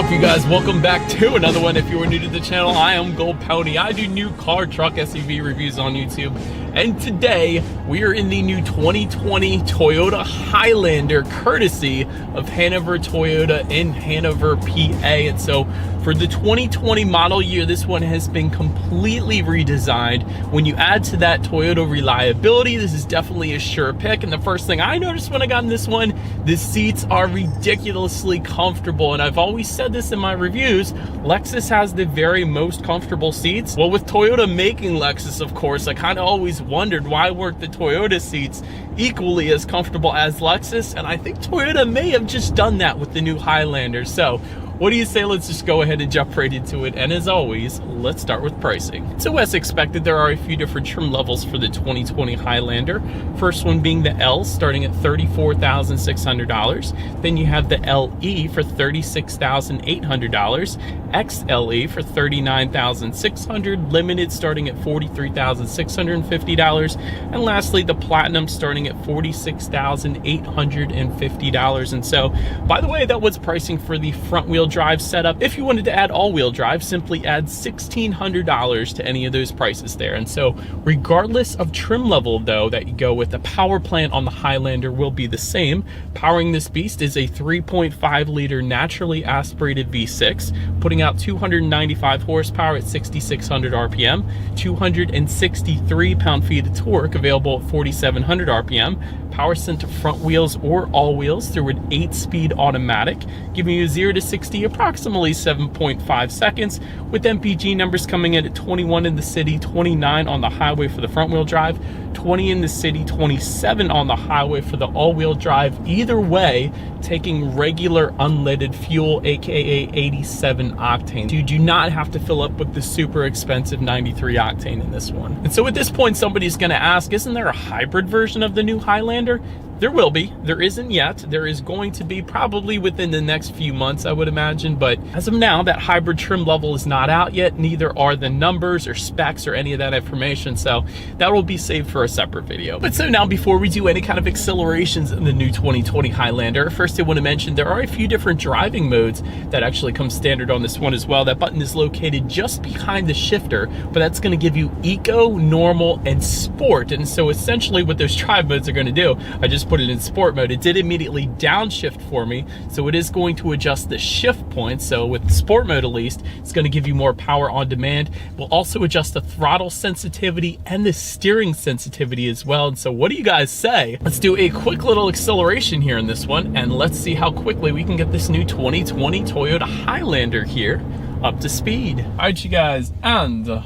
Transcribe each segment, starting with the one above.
up, you guys? Welcome back to another one. If you are new to the channel, I am Gold Pony. I do new car, truck, SUV reviews on YouTube. And today, we are in the new 2020 Toyota Highlander, courtesy of Hanover Toyota in Hanover, PA. And so, for the 2020 model year, this one has been completely redesigned. When you add to that Toyota reliability, this is definitely a sure pick. And the first thing I noticed when I got in this one, the seats are ridiculously comfortable. And I've always said this in my reviews, Lexus has the very most comfortable seats. Well, with Toyota making Lexus, of course, I kind of always wondered why weren't the Toyota seats equally as comfortable as Lexus? And I think Toyota may have just done that with the new Highlander. So what do you say? Let's just go ahead and jump right into it. And as always, let's start with pricing. So as expected, there are a few different trim levels for the 2020 Highlander. First one being the L, starting at $34,600. Then you have the LE for $36,800. XLE for $39,600. Limited starting at $43,650. And lastly, the Platinum starting at $46,850. And so, by the way, that was pricing for the front wheel drive setup. If you wanted to add all-wheel drive, simply add $1,600 to any of those prices there. And so regardless of trim level though that you go with, the power plant on the Highlander will be the same. Powering this beast is a 3.5 liter naturally aspirated V6, putting out 295 horsepower at 6,600 RPM, 263 pound-feet of torque, available at 4,700 RPM, power sent to front wheels or all wheels through an 8-speed automatic, giving you 0 to 60 approximately 7.5 seconds, with MPG numbers coming in at 21 in the city, 29 on the highway for the front wheel drive, 20 in the city, 27 on the highway for the all-wheel drive. Either way, taking regular unleaded fuel, aka 87 octane. You do not have to fill up with the super expensive 93 octane in this one. And so at this point, somebody's gonna ask, isn't there a hybrid version of the new Highlander? There will be. There isn't yet. There is going to be probably within the next few months, I would imagine. But as of now, that hybrid trim level is not out yet. Neither are the numbers or specs or any of that information. So that will be saved for a separate video. But so now, before we do any kind of accelerations in the new 2020 Highlander, first I want to mention there are a few different driving modes that actually come standard on this one as well. That button is located just behind the shifter, but that's going to give you eco, normal, and sport. And so essentially what those drive modes are going to do, I just put it in sport mode. It did immediately downshift for me, so it is going to adjust the shift point. So with sport mode, at least, it's going to give you more power on demand. We'll also adjust the throttle sensitivity and the steering sensitivity as well. And so what do you guys say? Let's do a quick little acceleration here in this one, and let's see how quickly we can get this new 2020 Toyota Highlander here up to speed. All right, you guys, and a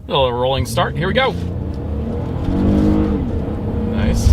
little rolling start. Here we go. Nice.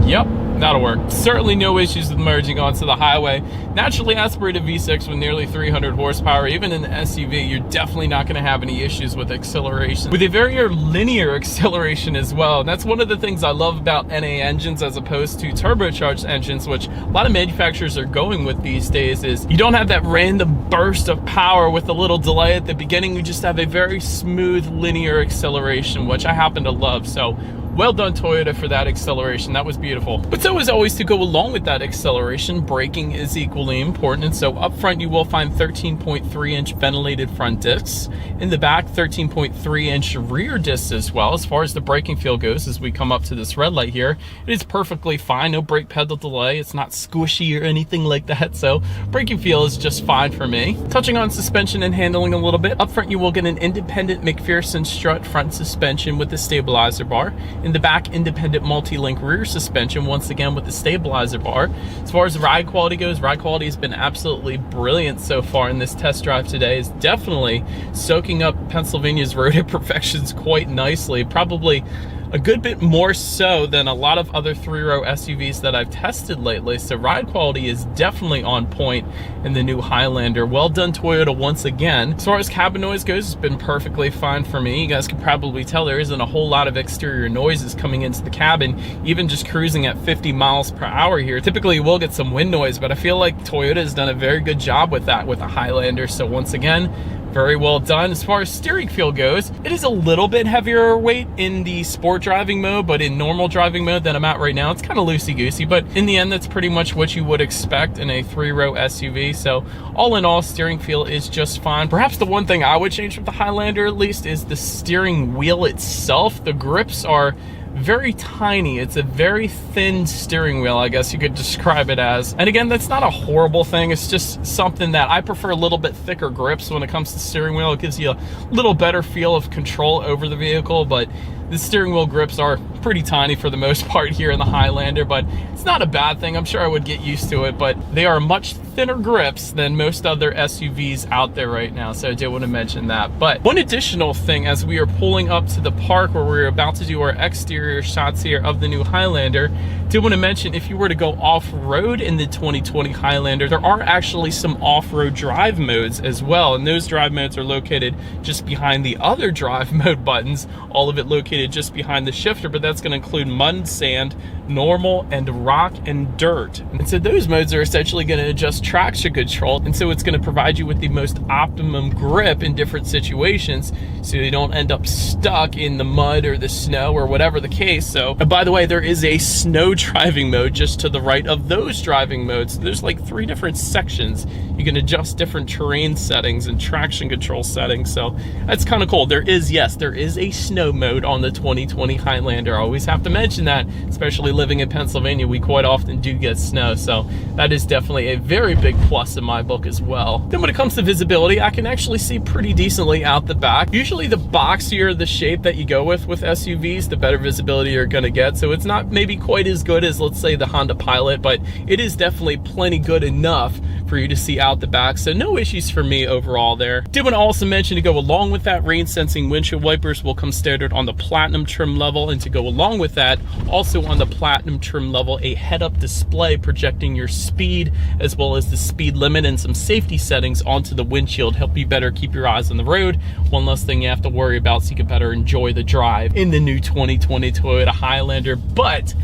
Yep, that'll work. Certainly no issues with merging onto the highway. Naturally aspirated V6 with nearly 300 horsepower, even in the SUV, you're definitely not going to have any issues with acceleration. With a very linear acceleration as well. And that's one of the things I love about NA engines as opposed to turbocharged engines, which a lot of manufacturers are going with these days, is you don't have that random burst of power with a little delay at the beginning. You just have a very smooth linear acceleration, which I happen to love. So well done, Toyota, for that acceleration. That was beautiful. But so as always, to go along with that acceleration, braking is equally important. And so up front, you will find 13.3-inch ventilated front discs. In the back, 13.3-inch rear discs as well. As far as the braking feel goes, as we come up to this red light here, it is perfectly fine. No brake pedal delay. It's not squishy or anything like that. So braking feel is just fine for me. Touching on suspension and handling a little bit, up front, you will get an independent McPherson strut front suspension with the stabilizer bar. In the back, independent multi-link rear suspension, once again with the stabilizer bar. As far as ride quality goes, ride quality has been absolutely brilliant so far in this test drive today. It's definitely soaking up Pennsylvania's road imperfections quite nicely. Probably a good bit more so than a lot of other three-row SUVs that I've tested lately. So ride quality is definitely on point in the new Highlander. Well done, Toyota, once again. As far as cabin noise goes, it's been perfectly fine for me. You guys can probably tell there isn't a whole lot of exterior noises coming into the cabin, even just cruising at 50 miles per hour here. Typically you will get some wind noise, but I feel like Toyota has done a very good job with that with the Highlander. So once again, Very well done. As far as steering feel goes, it is a little bit heavier weight in the sport driving mode, but in normal driving mode that I'm at right now, it's kind of loosey-goosey, but in the end, that's pretty much what you would expect in a 3-row SUV. So all in all, steering feel is just fine. Perhaps the one thing I would change with the Highlander at least is the steering wheel itself. The grips are very tiny. It's a very thin steering wheel, I guess you could describe it as. And again, that's not a horrible thing. It's just something that I prefer, a little bit thicker grips when it comes to steering wheel. It gives you a little better feel of control over the vehicle, but the steering wheel grips are pretty tiny for the most part here in the Highlander, but it's not a bad thing. I'm sure I would get used to it, but they are much thinner grips than most other SUVs out there right now, so I did want to mention that. But one additional thing, as we are pulling up to the park where we're about to do our exterior shots here of the new Highlander, did want to mention, if you were to go off-road in the 2020 Highlander, there are actually some off-road drive modes as well, and those drive modes are located just behind the other drive mode buttons, all of it located just behind the shifter, but that's going to include mud, sand, normal, and rock and dirt. And so those modes are essentially going to adjust traction control, and so it's going to provide you with the most optimum grip in different situations so you don't end up stuck in the mud or the snow or whatever the case. So, and by the way, there is a snow driving mode just to the right of those driving modes. There's like 3 different sections. You can adjust different terrain settings and traction control settings, so that's kind of cool. There is a snow mode on the 2020 Highlander. I always have to mention that, especially living in Pennsylvania, we quite often do get snow, so that is definitely a very big plus in my book as well. Then when it comes to visibility, I can actually see pretty decently out the back. Usually the boxier the shape that you go with SUVs, the better visibility you're going to get, so it's not maybe quite as good as, let's say, the Honda Pilot, but it is definitely plenty good enough for you to see out the back, so no issues for me overall there. Did want to also mention, to go along with that, rain sensing windshield wipers will come standard on the Platinum trim level, and to go along with that, also on the Platinum trim level, a head-up display projecting your speed as well as the speed limit and some safety settings onto the windshield, help you better keep your eyes on the road. One less thing you have to worry about, so you can better enjoy the drive in the new 2020 Toyota Highlander. But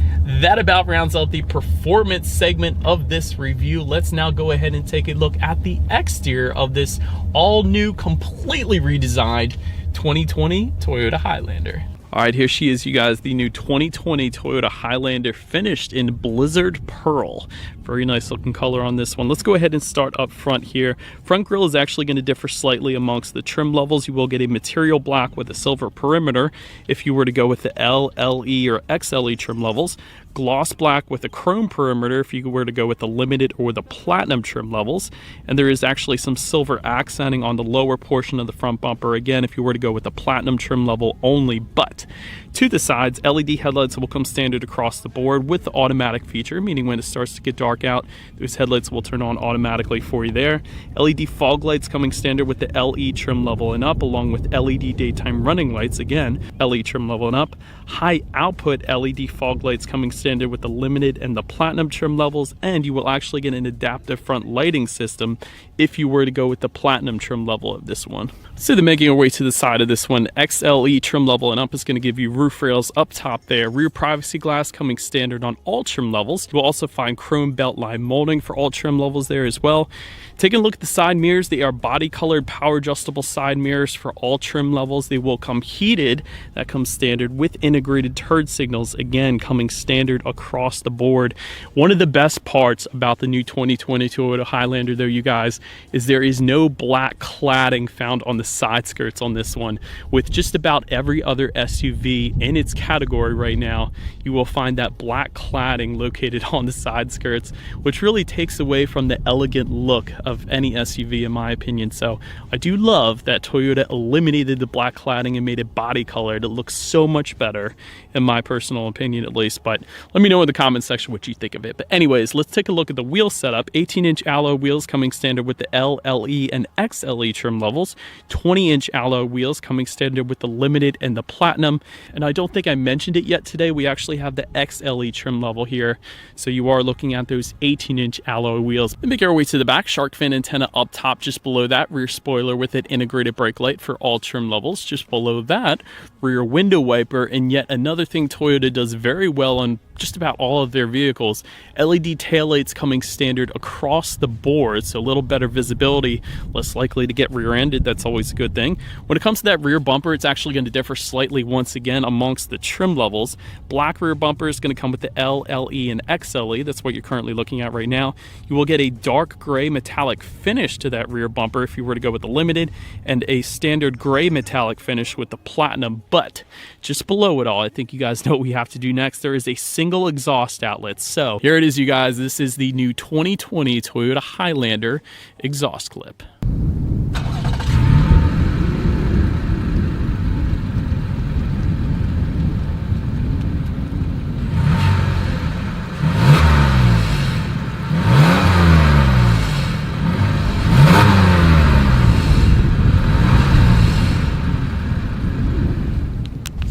that about rounds out the performance segment of this review. Let's now go ahead and take a look at the exterior of this all new, completely redesigned 2020 Toyota Highlander. All right, here she is, you guys, the new 2020 Toyota Highlander, finished in Blizzard Pearl. Very nice looking color on this one. Let's go ahead and start up front here. Front grille is actually going to differ slightly amongst the trim levels. You will get a material black with a silver perimeter if you were to go with the L, LE, or XLE trim levels. Gloss black with a chrome perimeter if you were to go with the limited or the platinum trim levels. And there is actually some silver accenting on the lower portion of the front bumper, again, if you were to go with the platinum trim level only. But to the sides, LED headlights will come standard across the board with the automatic feature, meaning when it starts to get dark out, those headlights will turn on automatically for you there. LED fog lights coming standard with the LE trim level and up, along with LED daytime running lights, again, LE trim level and up. High output LED fog lights coming standard with the limited and the platinum trim levels, and you will actually get an adaptive front lighting system if you were to go with the platinum trim level of this one. So then making our way to the side of this one, XLE trim level and up is going to give you roof rails up top there. Rear privacy glass coming standard on all trim levels. You will also find chrome belt line molding for all trim levels there as well. Taking a look at the side mirrors, they are body colored power adjustable side mirrors for all trim levels. They will come heated. That comes standard with integrated turn signals, again coming standard across the board. One of the best parts about the new 2020 Toyota Highlander, though, you guys, is there is no black cladding found on the side skirts on this one. With just about every other SUV in its category right now, you will find that black cladding located on the side skirts, which really takes away from the elegant look of any SUV, in my opinion. So I do love that Toyota eliminated the black cladding and made it body colored. It looks so much better, in my personal opinion at least. But let me know in the comment section what you think of it. But anyways, let's take a look at the wheel setup. 18-inch alloy wheels coming standard with the L, LE, and XLE trim levels. 20-inch alloy wheels coming standard with the limited and the platinum. And I don't think I mentioned it yet today, we actually have the XLE trim level here. So you are looking at those 18-inch alloy wheels. Then make our way to the back. Shark fin antenna up top, just below that. Rear spoiler with an integrated brake light for all trim levels. Just below that, rear window wiper. And yet another thing Toyota does very well on just about all of their vehicles. LED taillights coming standard across the board, so a little better visibility, less likely to get rear-ended. That's always a good thing. When it comes to that rear bumper, it's actually going to differ slightly once again amongst the trim levels. Black rear bumper is going to come with the L, LE, and XLE. That's what you're currently looking at right now. You will get a dark gray metallic finish to that rear bumper if you were to go with the limited, and a standard gray metallic finish with the platinum. But just below it all, I think you guys know what we have to do next. There is a single exhaust outlet. So here it is, you guys. This is the new 2020 Toyota Highlander exhaust clip.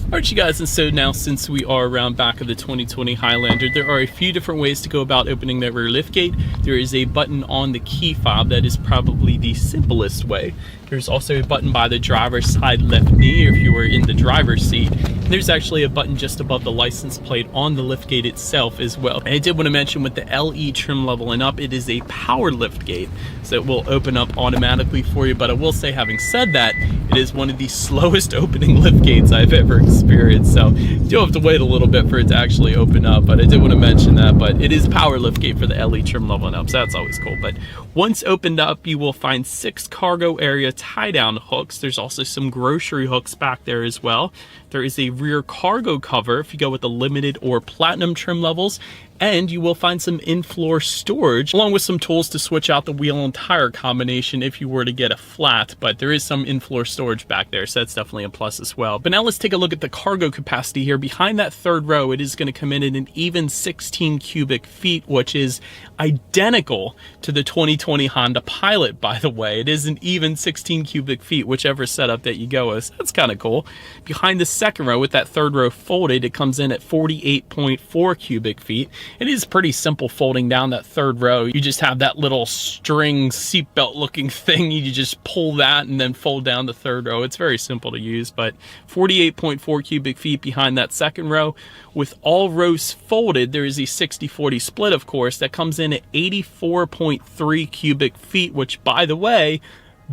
Alright, you guys, and so now since we are around back of the 2020 Highlander, there are a few different ways to go about opening that rear liftgate. There is a button on the key fob that is probably the simplest way. There's also a button by the driver's side left knee if you were in the driver's seat. And there's actually a button just above the license plate on the liftgate itself as well. And I did want to mention with the LE trim level and up, it is a power liftgate, so it will open up automatically for you. But I will say, having said that, it is one of the slowest opening liftgates I've ever experienced. So you do have to wait a little bit for it to actually open up. But I did want to mention that. But it is power liftgate for the LE trim level and up, so that's always cool. But once opened up, you will find 6 cargo area tie-down hooks. There's also some grocery hooks back there as well. There is a rear cargo cover if you go with the limited or platinum trim levels, and you will find some in-floor storage along with some tools to switch out the wheel and tire combination if you were to get a flat. But there is some in-floor storage back there, so that's definitely a plus as well. But now let's take a look at the cargo capacity here. Behind that third row, it is going to come in at an even 16 cubic feet, which is identical to the 2020 Honda Pilot, by the way. It is an even 16 cubic feet, whichever setup that you go with. So that's kind of cool. Behind the second row, with that third row folded, it comes in at 48.4 cubic feet. It is pretty simple folding down that third row. You just have that little string seatbelt looking thing. You just pull that and then fold down the third row. It's very simple to use, but 48.4 cubic feet behind that second row. With all rows folded, there is a 60-40 split, of course, that comes in at 84.3 cubic feet, which, by the way,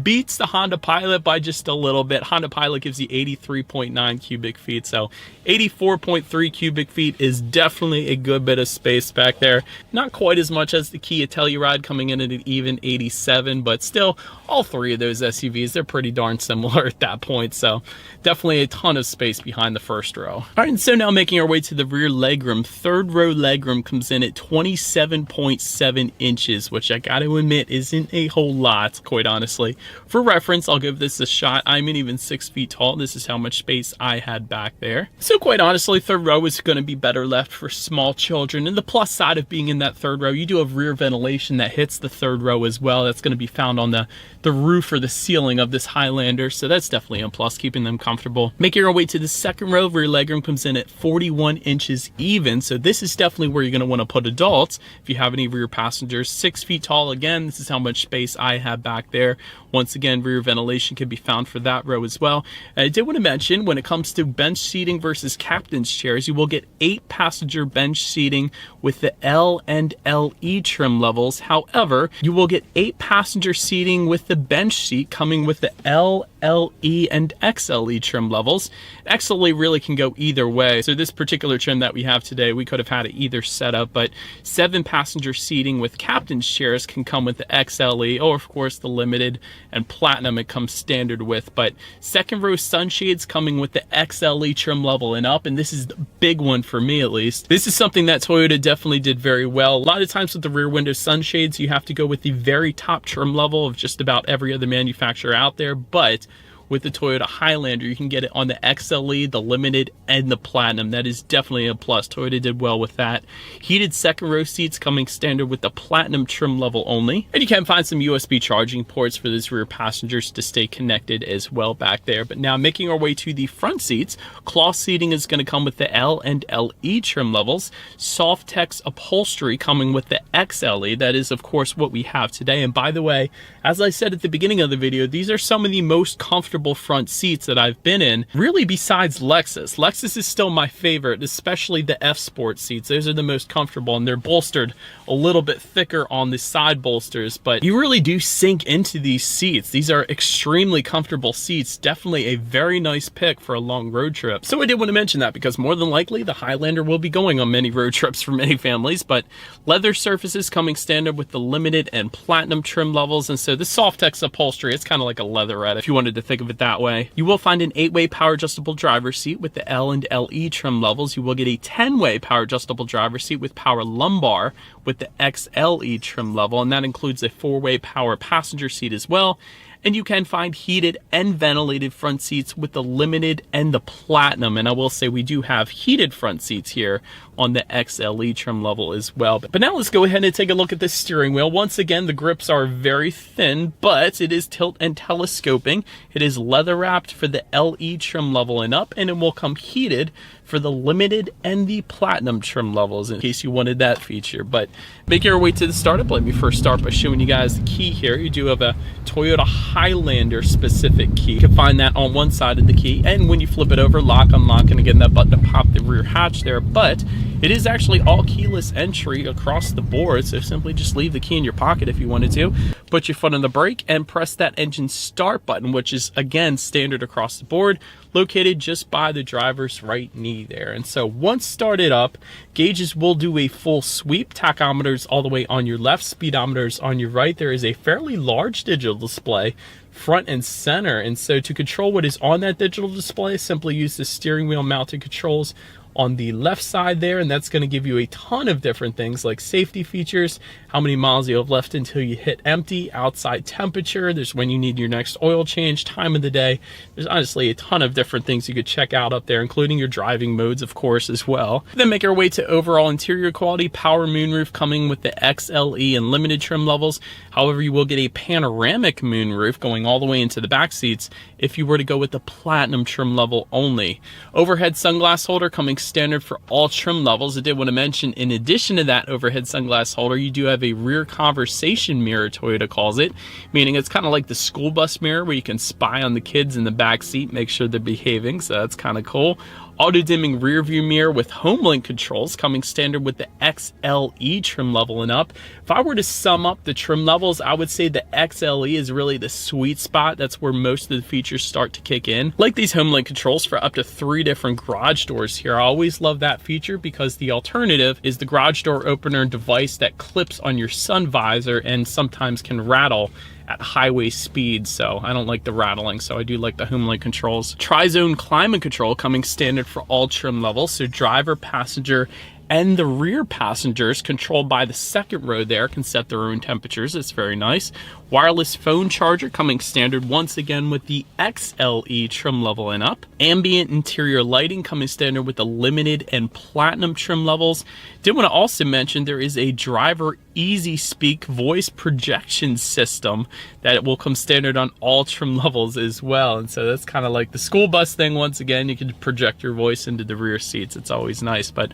beats the Honda Pilot by just a little bit. Honda Pilot gives you 83.9 cubic feet, so 84.3 cubic feet is definitely a good bit of space back there. Not quite as much as the Kia Telluride coming in at an even 87, but still, all three of those SUVs, they're pretty darn similar at that point, so definitely a ton of space behind the first row. All right, and so now making our way to the rear legroom. Third row legroom comes in at 27.7 inches, which I gotta admit isn't a whole lot, quite honestly. For reference, I'll give this a shot. I'm an even 6 feet tall. This is how much space I had back there. So quite honestly, third row is going to be better left for small children. And the plus side of being in that third row, you do have rear ventilation that hits the third row as well. That's going to be found on the roof or the ceiling of this Highlander. So that's definitely a plus, keeping them comfortable. Making our way to the second row, rear legroom comes in at 41 inches even. So this is definitely where you're going to want to put adults if you have any rear passengers. 6 feet tall. Again, this is how much space I have back there. Once again, rear ventilation can be found for that row as well. And I did want to mention, when it comes to bench seating versus captain's chairs, you will get 8 passenger bench seating with the L and LE trim levels. However, you will get 8 passenger seating with the bench seat coming with the L, LE, and XLE trim levels. XLE really can go either way. So this particular trim that we have today, we could have had it either setup, but 7 passenger seating with captain's chairs can come with the XLE, or of course the limited and platinum it comes standard with. But second row sunshades coming with the XLE trim level and up, and this is the big one for me at least. This is something that Toyota definitely did very well. A lot of times with the rear window sunshades, you have to go with the very top trim level of just about every other manufacturer out there, but with the Toyota Highlander, you can get it on the XLE, the limited, and the platinum. That is definitely a plus. Toyota did well with that. Heated second row seats coming standard with the platinum trim level only. And you can find some USB charging ports for these rear passengers to stay connected as well back there. But now making our way to the front seats, cloth seating is going to come with the L and LE trim levels. Softex upholstery coming with the XLE. That is, of course, what we have today. And by the way, as I said at the beginning of the video, these are some of the most comfortable comfortable front seats that I've been in, really besides Lexus. Lexus is still my favorite, especially the F Sport seats. Those are the most comfortable, and they're bolstered a little bit thicker on the side bolsters, but you really do sink into these seats. These are extremely comfortable seats, definitely a very nice pick for a long road trip. So I did want to mention that because more than likely the Highlander will be going on many road trips for many families, but leather surfaces coming standard with the limited and platinum trim levels. And so the Softex upholstery, it's kind of like a leatherette if you wanted to think of it that way. You will find an 8-way power adjustable driver's seat with the L and LE trim levels. You will get a 10-way power adjustable driver's seat with power lumbar with the XLE trim level, and that includes a 4-way power passenger seat as well. And you can find heated and ventilated front seats with the limited and the platinum. And I will say we do have heated front seats here on the XLE trim level as well. But now let's go ahead and take a look at the steering wheel. Once again, the grips are very thin, but it is tilt and telescoping. It is leather wrapped for the LE trim level and up, and it will come heated for the limited and the platinum trim levels in case you wanted that feature. But making your way to the startup, let me first start by showing you guys the key here. You do have a Toyota Highlander specific key. You can find that on one side of the key, and when you flip it over, lock, unlock, and again that button to pop the rear hatch there. But it is actually all keyless entry across the board, so simply just leave the key in your pocket if you wanted to. Put your foot on the brake and press that engine start button, which is again standard across the board, located just by the driver's right knee there. And so once started up, gauges will do a full sweep. Tachometers all the way on your left, speedometers on your right. There is a fairly large digital display front and center, and so to control what is on that digital display, simply use the steering wheel mounted controls on the left side there, and that's going to give you a ton of different things like safety features, how many miles you have left until you hit empty, outside temperature, there's when you need your next oil change, time of the day. There's honestly a ton of different things you could check out up there, including your driving modes of course as well. Then make our way to overall interior quality. Power moonroof coming with the XLE and limited trim levels. However, you will get a panoramic moonroof going all the way into the back seats if you were to go with the platinum trim level only. Overhead sunglass holder coming standard for all trim levels. I did want to mention, in addition to that overhead sunglass holder, you do have a rear conversation mirror, Toyota calls it, meaning it's kind of like the school bus mirror where you can spy on the kids in the back seat, make sure they're behaving, so that's kind of cool. Auto dimming rear view mirror with HomeLink controls coming standard with the XLE trim level and up. If I were to sum up the trim levels, I would say the XLE is really the sweet spot. That's where most of the features start to kick in. Like these HomeLink controls for up to 3 different garage doors here. I always love that feature because the alternative is the garage door opener device that clips on your sun visor and sometimes can rattle at highway speeds, so I don't like the rattling, so I do like the HomeLink controls. Tri-zone climate control coming standard for all trim levels, so driver, passenger, and the rear passengers controlled by the second row there can set their own temperatures. It's very nice. Wireless phone charger coming standard once again with the XLE trim level and up. Ambient interior lighting coming standard with the limited and platinum trim levels. Did want to also mention there is a driver easy speak voice projection system that will come standard on all trim levels as well. And so that's kind of like the school bus thing. Once again, you can project your voice into the rear seats. It's always nice. But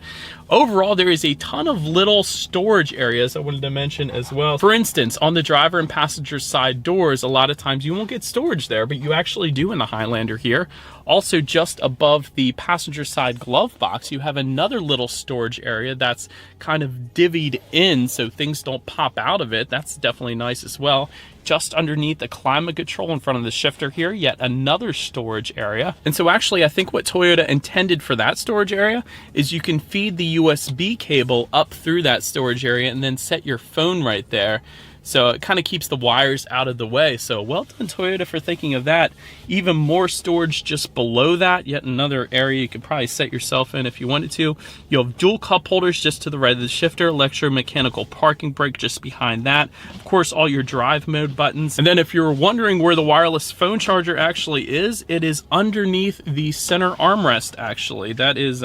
overall, there is a ton of little storage areas I wanted to mention as well. For instance, on the driver and passenger side doors, a lot of times you won't get storage there, but you actually do in the Highlander here. Also, just above the passenger side glove box, you have another little storage area that's kind of divvied in so things don't pop out of it. That's definitely nice as well. Just underneath the climate control in front of the shifter here, yet another storage area. And so actually, I think what Toyota intended for that storage area is you can feed the USB cable up through that storage area and then set your phone right there. So it kind of keeps the wires out of the way. So well done, Toyota, for thinking of that. Even more storage just below that, yet another area you could probably set yourself in if you wanted to. You'll have dual cup holders just to the right of the shifter, electromechanical parking brake just behind that. Of course, all your drive mode buttons. And then if you're wondering where the wireless phone charger actually is, it is underneath the center armrest actually. That is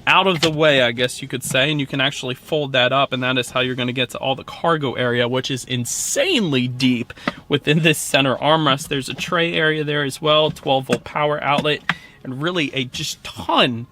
out of the way, I guess you could say, and you can actually fold that up, and that is how you're going to get to all the cargo area, which is insanely deep within this center armrest. There's a tray area there as well, 12-volt power outlet. and really a just ton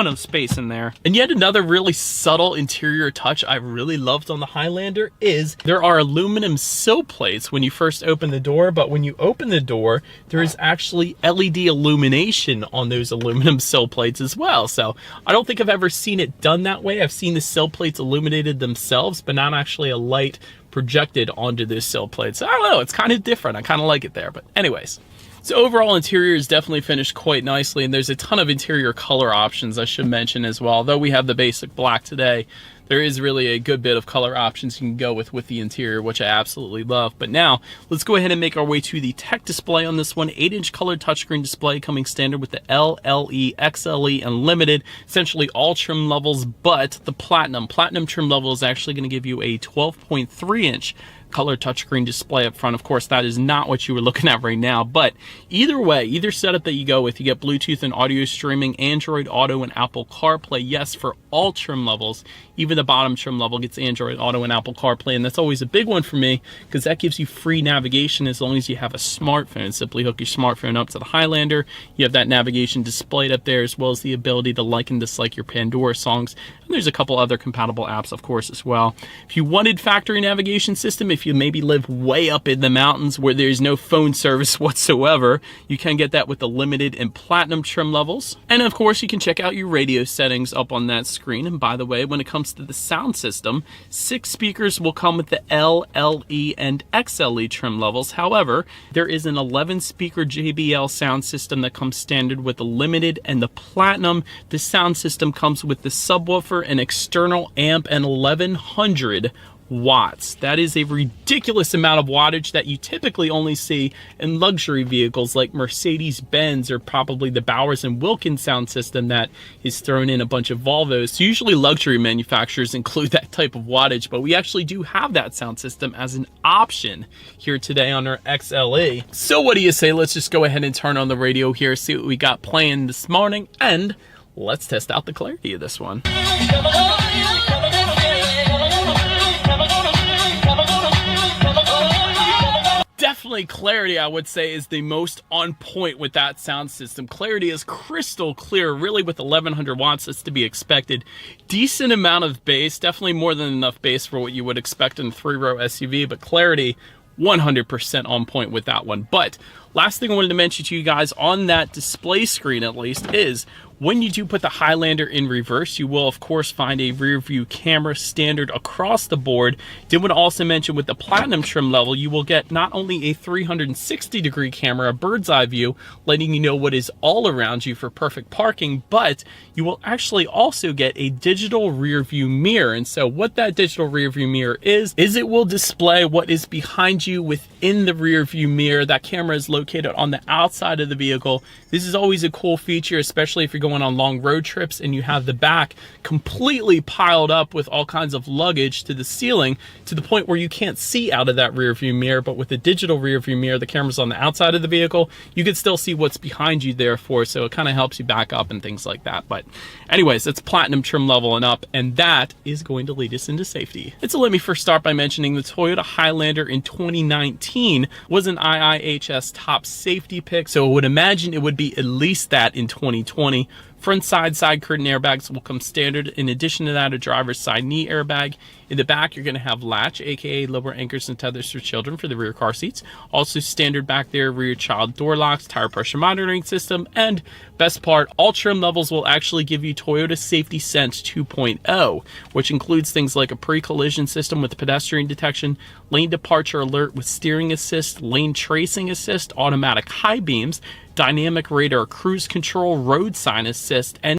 of space in there. And yet another really subtle interior touch I really loved on the Highlander is there are aluminum sill plates when you first open the door, but when you open the door, there is actually LED illumination on those aluminum sill plates as well. So I don't think I've ever seen it done that way. I've seen the sill plates illuminated themselves, but not actually a light projected onto those sill plates. I don't know, it's kind of different. I kind of like it there, but anyways. So overall interior is definitely finished quite nicely, and there's a ton of interior color options I should mention as well. Though we have the basic black today, there is really a good bit of color options you can go with the interior, which I absolutely love. But now let's go ahead and make our way to the tech display on this one. 8-inch color touchscreen display coming standard with the L, LE, XLE, and limited, essentially all trim levels, but the platinum trim level is actually going to give you a 12.3-inch color touchscreen display up front. Of course, that is not what you were looking at right now, but either way, either setup that you go with, you get Bluetooth and audio streaming, Android Auto, and Apple CarPlay. Yes, for all trim levels. Even the bottom trim level gets Android Auto and Apple CarPlay, and that's always a big one for me because that gives you free navigation as long as you have a smartphone. Simply hook your smartphone up to the Highlander. You have that navigation displayed up there, as well as the ability to like and dislike your Pandora songs. And there's a couple other compatible apps, of course, as well. If you wanted factory navigation system, if you maybe live way up in the mountains where there's no phone service whatsoever, you can get that with the limited and platinum trim levels. And of course, you can check out your radio settings up on that screen. And by the way, when it comes to the sound system, 6 speakers will come with the L, LE, and XLE trim levels. However, there is an 11 speaker JBL sound system that comes standard with the limited and the platinum. The sound system comes with the subwoofer, an external amp, and 1100 watts. That is a ridiculous amount of wattage that you typically only see in luxury vehicles like Mercedes-Benz, or probably the Bowers & Wilkins sound system that is thrown in a bunch of Volvos. So usually luxury manufacturers include that type of wattage, but we actually do have that sound system as an option here today on our XLE. So what do you say? Let's just go ahead and turn on the radio here, see what we got playing this morning, and let's test out the clarity of this one. Definitely clarity, I would say, is the most on point with that sound system. Clarity is crystal clear, really, with 1100 watts. That's to be expected. Decent amount of bass, definitely more than enough bass for what you would expect in a 3-row SUV, but clarity 100% on point with that one. But last thing I wanted to mention to you guys on that display screen, at least, is when you do put the Highlander in reverse, you will of course find a rear view camera standard across the board. Did want to also mention with the platinum trim level, you will get not only a 360-degree camera, a bird's eye view, letting you know what is all around you for perfect parking, but you will actually also get a digital rear view mirror. And so what that digital rear view mirror is it will display what is behind you within the rear view mirror. That camera is located on the outside of the vehicle. This is always a cool feature, especially if you're going on long road trips and you have the back completely piled up with all kinds of luggage to the ceiling, to the point where you can't see out of that rear view mirror. But with the digital rear view mirror, the camera's on the outside of the vehicle, you can still see what's behind you therefore, so it kind of helps you back up and things like that. But anyways, it's platinum trim level and up, and that is going to lead us into safety. And so let me first start by mentioning the Toyota Highlander in 2019 was an IIHS top safety pick, so I would imagine it would be at least that in 2020. Front side curtain airbags will come standard. In addition to that, a driver's side knee airbag. In the back, you're going to have latch, aka lower anchors and tethers for children for the rear car seats. Also standard back there, rear child door locks, tire pressure monitoring system, and best part, all trim levels will actually give you Toyota Safety Sense 2.0, which includes things like a pre-collision system with pedestrian detection, lane departure alert with steering assist, lane tracing assist, automatic high beams, dynamic radar cruise control, road sign assist, and